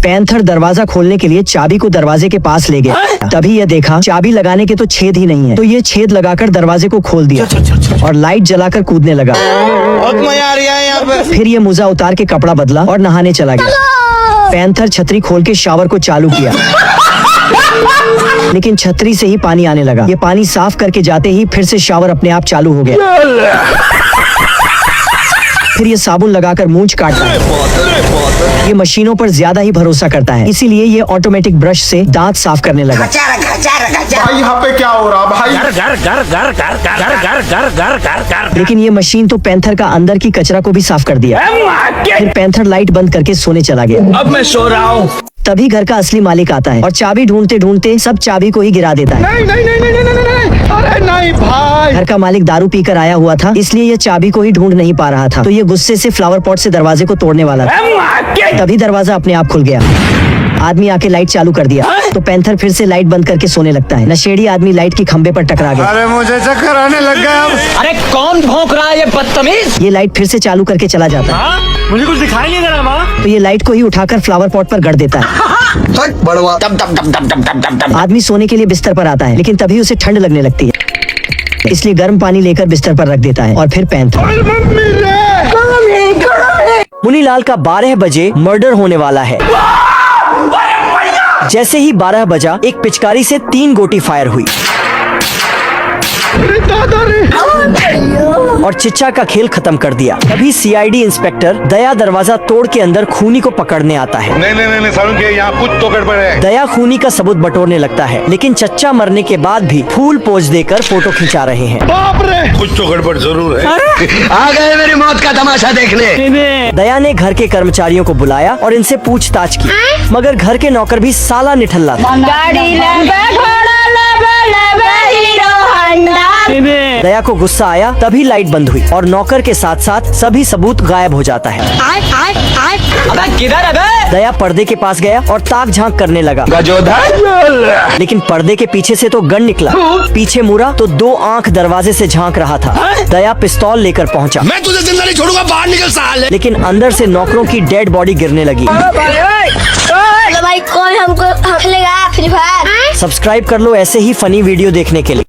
Panther दरवाजा खोलने के लिए चाबी को दरवाजे के पास ले गया। तभी यह देखा चाबी लगाने के तो छेद ही नहीं है, तो ये छेद लगाकर दरवाजे को खोल दिया और लाइट जलाकर कूदने लगा। बहुत मजा आ रहा है यहाँ पे। फिर ये मोजा उतार के कपड़ा बदला और नहाने चला गया। पैंथर छतरी खोल के शावर को चालू किया, लेकिन छतरी से ही पानी आने लगा। ये पानी साफ करके जाते ही फिर से शावर अपने आप चालू हो गया। फिर ये साबुन लगाकर मूंछ काटता है। ये मशीनों पर ज्यादा ही भरोसा करता है, इसीलिए ये ऑटोमेटिक ब्रश से दांत साफ करने लगा। भाई यहाँ पे क्या हो रहा भाई? लेकिन ये मशीन तो पैंथर का अंदर की कचरा को भी साफ कर दिया। फिर पैंथर लाइट बंद करके सोने चला गया। अब मैं सो रहा हूँ। तभी घर का असली मालिक आता है और चाबी ढूंढते ढूंढते सब चाबी को ही गिरा देता है। नहीं, अरे नहीं भाई। घर का मालिक दारू पीकर आया हुआ था, इसलिए ये चाबी को ही ढूंढ नहीं पा रहा था, तो ये गुस्से से फ्लावर पॉट से दरवाजे को तोड़ने वाला था। तभी दरवाजा अपने आप खुल गया। आदमी आके लाइट चालू कर दिया, तो पैंथर फिर से लाइट बंद करके सोने लगता है। नशेड़ी आदमी लाइट के खंबे पर टकरा गया। अरे मुझे चक्कर आने लग गया। अरे कौन भौंक रहा है ये बदतमीज? ये लाइट फिर से चालू करके चला जाता है। मुझे कुछ दिखाई नहीं दे रहा माँ। तो ये लाइट को ही उठाकर फ्लावर पॉट पर गड़ देता है। आदमी सोने के लिए बिस्तर पर आता है, लेकिन तभी उसे ठंड लगने लगती है, इसलिए गर्म पानी लेकर बिस्तर पर रख देता है। और फिर पैंथर मुनीलाल का 12 बजे मर्डर होने वाला है। जैसे ही 12 बजा, एक पिचकारी से 3 गोटी फायर हुई और चिच्चा का खेल खत्म कर दिया। तभी सीआईडी इंस्पेक्टर दया दरवाजा तोड़ के अंदर खूनी को पकड़ने आता है। नहीं सारुण के यहाँ कुछ तो गड़बड़ है। दया खूनी का सबूत बटोरने लगता है, लेकिन चच्चा मरने के बाद भी फूल पोज देकर फोटो खिंचा रहे हैं। बाप रे, कुछ तो गड़बड़ जरूर है। आ गए मेरी मौत का तमाशा देखने। दया ने घर के कर्मचारियों को बुलाया और इनसे पूछताछ की, मगर घर के नौकर भी साला निठल्ला था। दया को गुस्सा आया, तभी लाइट बंद हुई और नौकर के साथ साथ सभी सबूत गायब हो जाता है। अबे किधर है? दया पर्दे के पास गया और ताक झांक करने लगा, लेकिन पर्दे के पीछे से तो गन निकला। पीछे मुड़ा तो 2 आंख दरवाजे से झांक रहा था। दया पिस्तौल लेकर पहुंचा। मैं तुझे जिंदा नहीं छोड़ूंगा, बाहर निकल साले। लेकिन अंदर से नौकरों की डेड बॉडी गिरने लगी। भाई कौन हमको खेलेगा फ्री फायर? सब्सक्राइब कर लो ऐसे ही फनी वीडियो देखने के लिए।